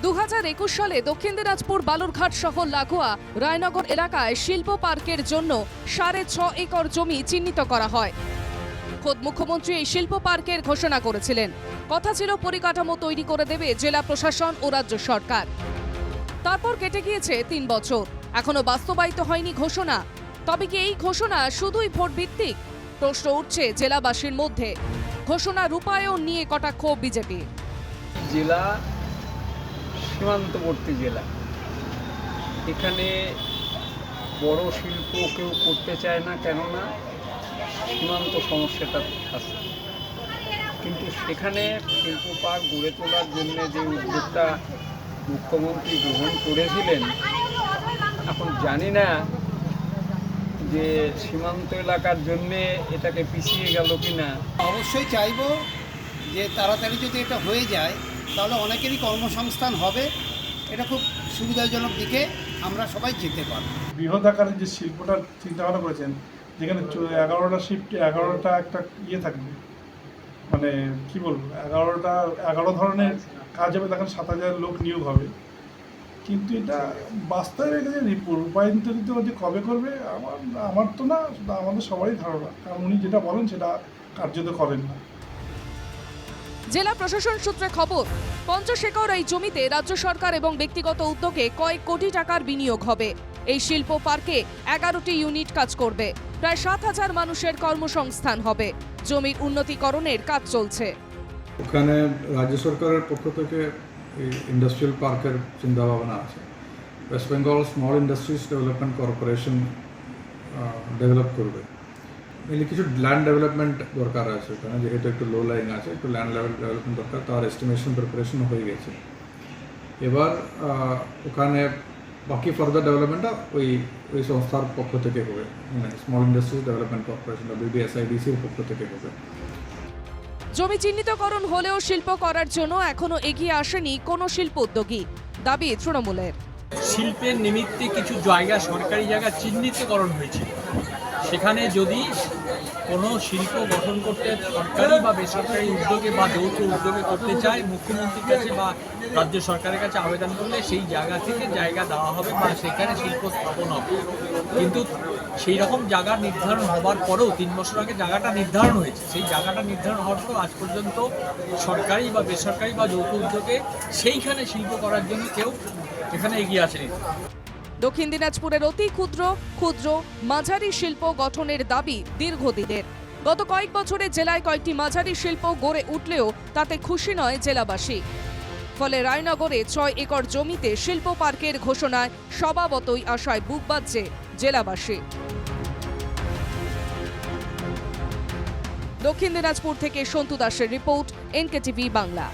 2021 সালে দক্ষিণ দিনাজপুর বালুরঘাট শহর লাগোয়া রায়নগর এলাকায় শিল্প পার্কের জন্য 6.5 একর জমি চিহ্নিত করা হয়। খোদ মুখ্যমন্ত্রী এই শিল্প পার্কের ঘোষণা করেছিলেন। কথা ছিল পরিকাঠামো তৈরি করে দেবে জেলা প্রশাসন ও রাজ্য সরকার। তারপর কেটে গিয়েছে 3 বছর, এখনো বাস্তবায়িত হয়নি ঘোষণা। তবে কি এই ঘোষণা শুধুই ভোট ভিত্তিক? প্রশ্ন উঠছে জেলাবাসীর মধ্যে। ঘোষণা রূপায়ণ নিয়ে কটাক্ষ বিজেপি। জেলা সীমান্তবর্তী জেলা, এখানে বড় শিল্প কেউ করতে চায় না, কেননা সীমান্ত সমস্যাটা আছে। কিন্তু সেখানে শিল্প পার্ক গড়ে তোলার জন্য যে উদ্যোগটা মুখ্যমন্ত্রী গ্রহণ করেছিলেন, এখন জানি না যে সীমান্ত এলাকার জন্যে এটাকে পিছিয়ে গেল কি না। অবশ্যই চাইব যে তাড়াতাড়ি যদি এটা হয়ে যায় তাহলে অনেকেরই কর্মসংস্থান হবে। এটা খুব সুবিধাজনক দিকে আমরা সবাই যেতে পারব। বৃহৎ আকারে যে শিল্পটার চিন্তাভাবনা করেছেন, যেখানে 11টা শিফট 11টা একটা থাকবে, মানে কি বলবো, 11 ধরনের কাজ হবে, তখন 7,000 লোক নিয়োগ হবে। কিন্তু এটা বাস্তবে রূপায়িত যে কবে করবে আমার তো না, আমাদের সবারই ধারণা, কারণ উনি যেটা বলেন সেটা কার্যত করেন না। জেলা প্রশাসন সূত্রে খবর, 50 একর এই জমিতে রাজ্য সরকার এবং ব্যক্তিগত উদ্যোগে কয়েক কোটি টাকার বিনিয়োগ হবে। এই শিল্প পার্কে 11টি ইউনিট কাজ করবে। প্রায় 7,000 মানুষের কর্মসংস্থান হবে। জমির উন্নতিকরণের কাজ চলছে। ওখানে রাজ্য সরকারের পক্ষ থেকে এই ইন্ডাস্ট্রিয়াল পার্কের চিন্তাভাবনা আছে। West Bengal small industries development corporation develop করবে। এলি কিছু ল্যান্ড ডেভেলপমেন্ট দরকার আছে ওখানে, যেহেতু একটু লো লাইন আছে, একটু ল্যান্ড লেভেল ডেভেলপমেন্ট দরকার। তার এস্টিমেশন প্রিপারেশন হয়ে গেছে। এবার ওখানে বাকি ফার্দার ডেভেলপমেন্টটা ওই সংস্থার পক্ষ থেকে হবে, মানে স্মল ইন্ডাস্ট্রিজ ডেভেলপমেন্ট কর্পোরেশন WBSIDCর পক্ষ থেকে হবে। জমি চিহ্নিতকরণ হলেও শিল্প করার জন্য এখনো এগিয়ে আসেনি কোনো শিল্প উদ্যোগী, দাবি তৃণমূলের। শিল্পের নিমিত্তে কিছু জায়গা, সরকারি জায়গা চিহ্নিতকরণ হয়েছে। সেখানে যদি কোনো শিল্প গঠন করতে সরকারি বা বেসরকারি উদ্যোগে বা যৌথ উদ্যোগে করতে চায়, মুখ্যমন্ত্রীর কাছে বা রাজ্য সরকারের কাছে আবেদন করলে সেই জায়গা থেকে জায়গা দেওয়া হবে বা সেখানে শিল্প স্থাপন হবে। কিন্তু সেই রকম জায়গা নির্ধারণ হবার পরেও 3 বছর আগে জায়গাটা নির্ধারণ হয়েছে। সেই জায়গাটা নির্ধারণ হওয়ার পর আজ পর্যন্ত সরকারি বা বেসরকারি বা যৌথ উদ্যোগে সেইখানে শিল্প করার জন্য কেউ এখানে এগিয়ে আসেনি। দক্ষিণ দিনাজপুরের অতি ক্ষুদ্র মাঝারি শিল্প গঠনের দাবি দীর্ঘদিনের। গত কয়েক বছরে জেলায় কয়েকটি মাঝারি শিল্প গড়ে উঠলেও তাতে খুশি নয় জেলাবাসী। ফলে রায়নগরে 6 একর জমিতে শিল্প পার্কের ঘোষণায় স্বভাবতই আশায় বুক বাঁধছে জেলাবাসী। দক্ষিণ দিনাজপুর থেকে সন্তু দাসের রিপোর্ট, NKTV বাংলা।